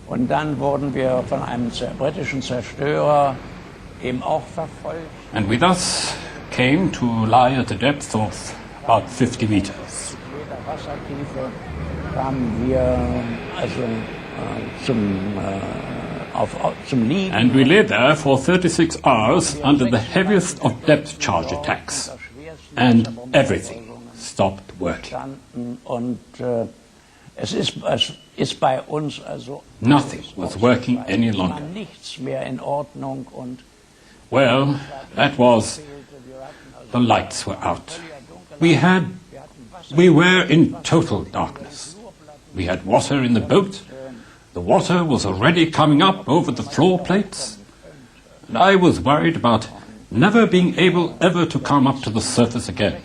Und dann wurden wir von einem britischen Zerstörer eben auch verfolgt. And we thus came to lie at a depth of about 50 meters. Mit der Wassertiefe kamen wir also zum Liegen. And we lay there for 36 hours under the heaviest of depth charge attacks. And everything stopped working. Und es ist bei uns also Nothing was working any longer. Nichts mehr in Ordnung und well, that was the lights were out. We were in total darkness. We had water in the boat. The water was already coming up over the floor plates. And I was worried about never being able ever to come up to the surface again.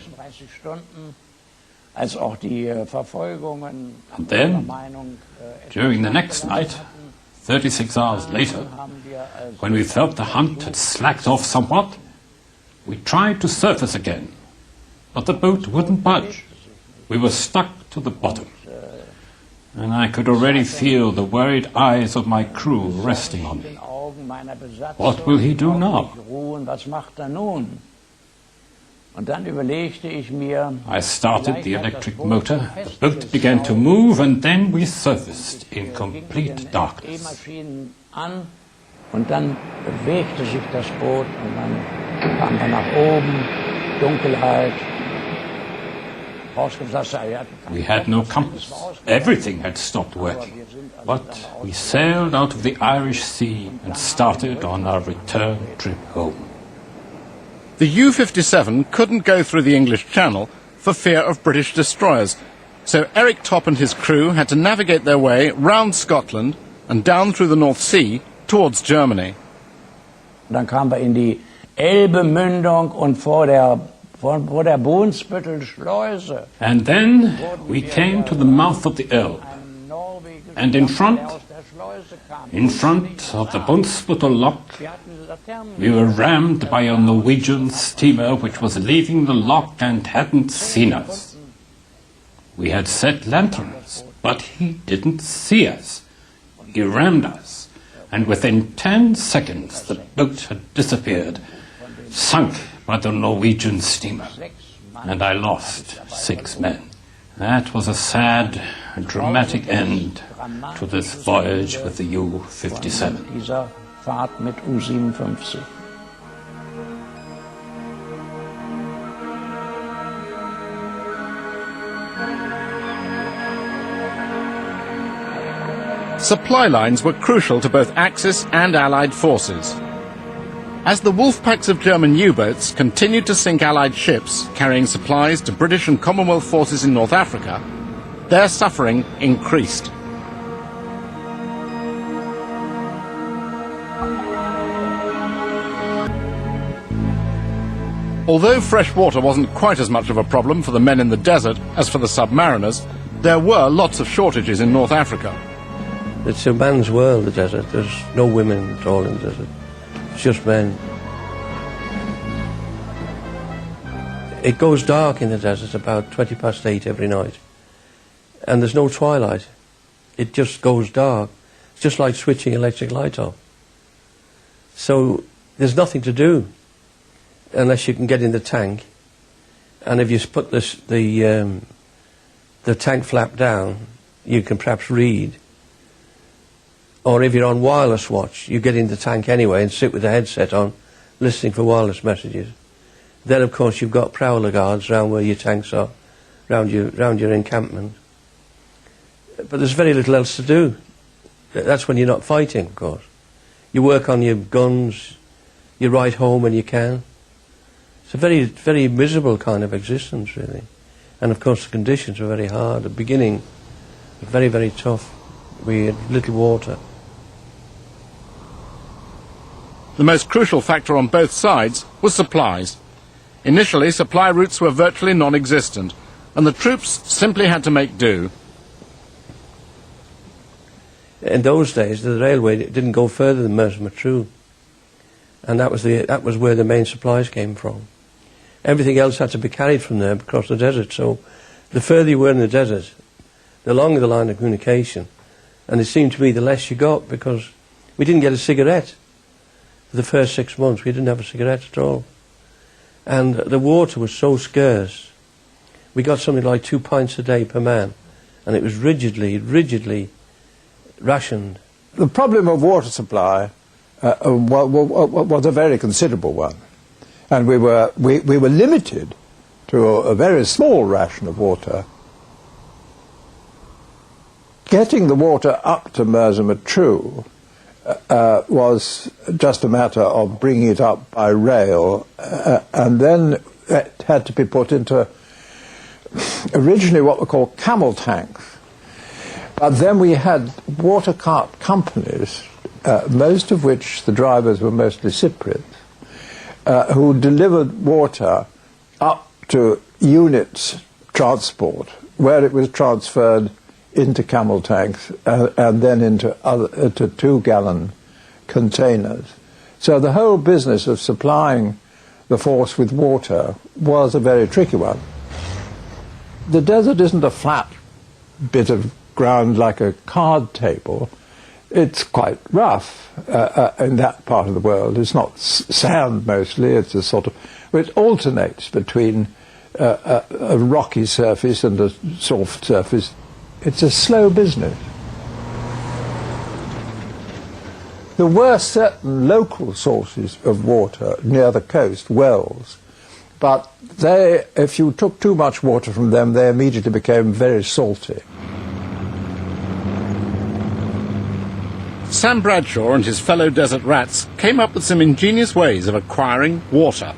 Als auch die Verfolgungen. And then, during the next night, 36 hours later, when we felt the hunt had slacked off somewhat, we tried to surface again, but the boat wouldn't budge. We were stuck to the bottom, and I could already feel the worried eyes of my crew resting on me. What will he do now? I started the electric motor, the boat began to move, and then we surfaced in complete darkness. Und dann bewegte sich das Boot und dann kamen wir nach oben, Dunkelheit. We had no compass. Everything had stopped working. But we sailed out of the Irish Sea and started on our return trip home. The U-57 couldn't go through the English Channel for fear of British destroyers, so Eric Topp and his crew had to navigate their way round Scotland and down through the North Sea towards Germany. Dann kamen wir in die Elbe-Mündung und vor der Bohnsbüttel-Schleuse. And then we came to the mouth of the Elbe. And in front of the Bunsbüttel lock, we were rammed by a Norwegian steamer which was leaving the lock and hadn't seen us. We had set lanterns, but he didn't see us. He rammed us, and within 10 seconds the boat had disappeared, sunk by the Norwegian steamer, and I lost 6 men. That was a sad and dramatic end to this voyage with the U-57. Dieser Fahrt mit U-57. Supply lines were crucial to both Axis and Allied forces. As the wolf packs of German U-boats continued to sink Allied ships carrying supplies to British and Commonwealth forces in North Africa, their suffering increased. Although fresh water wasn't quite as much of a problem for the men in the desert as for the submariners, there were lots of shortages in North Africa. It's a man's world, the desert. There's no women at all in the desert. It's just men. It goes dark in the desert about 8:20 every night. And there's no twilight. It just goes dark. It's just like switching electric light off. So there's nothing to do unless you can get in the tank. And if you put the tank flap down, you can perhaps read. Or if you're on wireless watch, you get in the tank anyway and sit with the headset on, listening for wireless messages. Then, of course, you've got prowler guards around where your tanks are, round your encampment. But there's very little else to do. That's when you're not fighting, of course. You work on your guns, you ride home when you can. It's a very, very miserable kind of existence, really. And, of course, the conditions were very hard. At the beginning, very, very tough. We had little water. The most crucial factor on both sides was supplies. Initially, supply routes were virtually non-existent, and the troops simply had to make do. In those days, the railway didn't go further than Merthyr, and that was where the main supplies came from. Everything else had to be carried from there across the desert, so the further you were in the desert, the longer the line of communication, And it seemed to me the less you got, because we didn't get a cigarette for the first 6 months. We didn't have a cigarette at all. And the water was so scarce. We got something like 2 pints a day per man, and it was rigidly rationed. The problem of water supply was a very considerable one, and we were limited to a very small ration of water. Getting the water up to Months-WW2 was just a matter of bringing it up by rail, and then it had to be put into originally what were called camel tanks. But then we had water cart companies, most of which the drivers were mostly Cypriots, who delivered water up to units transport, where it was transferred into camel tanks and then into to 2-gallon containers. So the whole business of supplying the force with water was a very tricky one. The desert isn't a flat bit of ground like a card table. It's quite rough in that part of the world. It's not sand mostly. It's a sort of, it alternates between a rocky surface and a soft surface. It's a slow business. There were certain local sources of water near the coast, wells, but they, if you took too much water from them, they immediately became very salty. Sam Bradshaw and his fellow desert rats came up with some ingenious ways of acquiring water.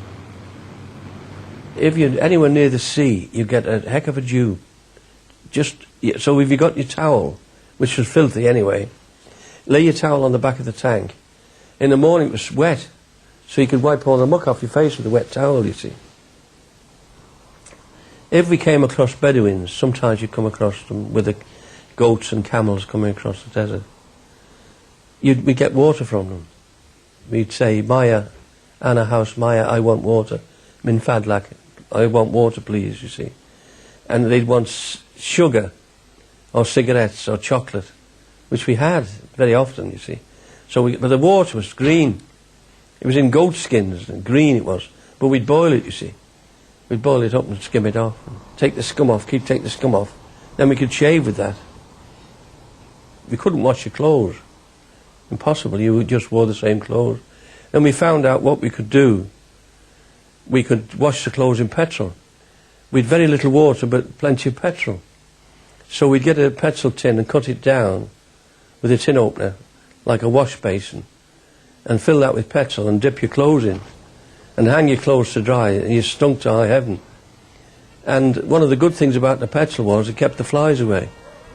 If you're anywhere near the sea, you get a heck of a dew. So if you got your towel, which was filthy anyway, lay your towel on the back of the tank. In the morning it was wet, so you could wipe all the muck off your face with a wet towel, you see. If we came across Bedouins, sometimes you'd come across them with the goats and camels coming across the desert. We'd get water from them. We'd say, Maya, Anna House, Maya, I want water. Min Fadlak, I want water, please, you see. And they'd want sugar or cigarettes or chocolate, which we had very often, you see. But the water was green. It was in goat skins, and green it was. But we'd boil it, you see. We'd boil it up and skim it off. Take the scum off, take the scum off. Then we could shave with that. We couldn't wash your clothes. Impossible, you just wore the same clothes. Then we found out what we could do. We could wash the clothes in petrol. We'd very little water, but plenty of petrol. So we'd get a petrol tin and cut it down with a tin opener, like a wash basin, and fill that with petrol and dip your clothes in, and hang your clothes to dry, and you stunk to high heaven. And one of the good things about the petrol was it kept the flies away.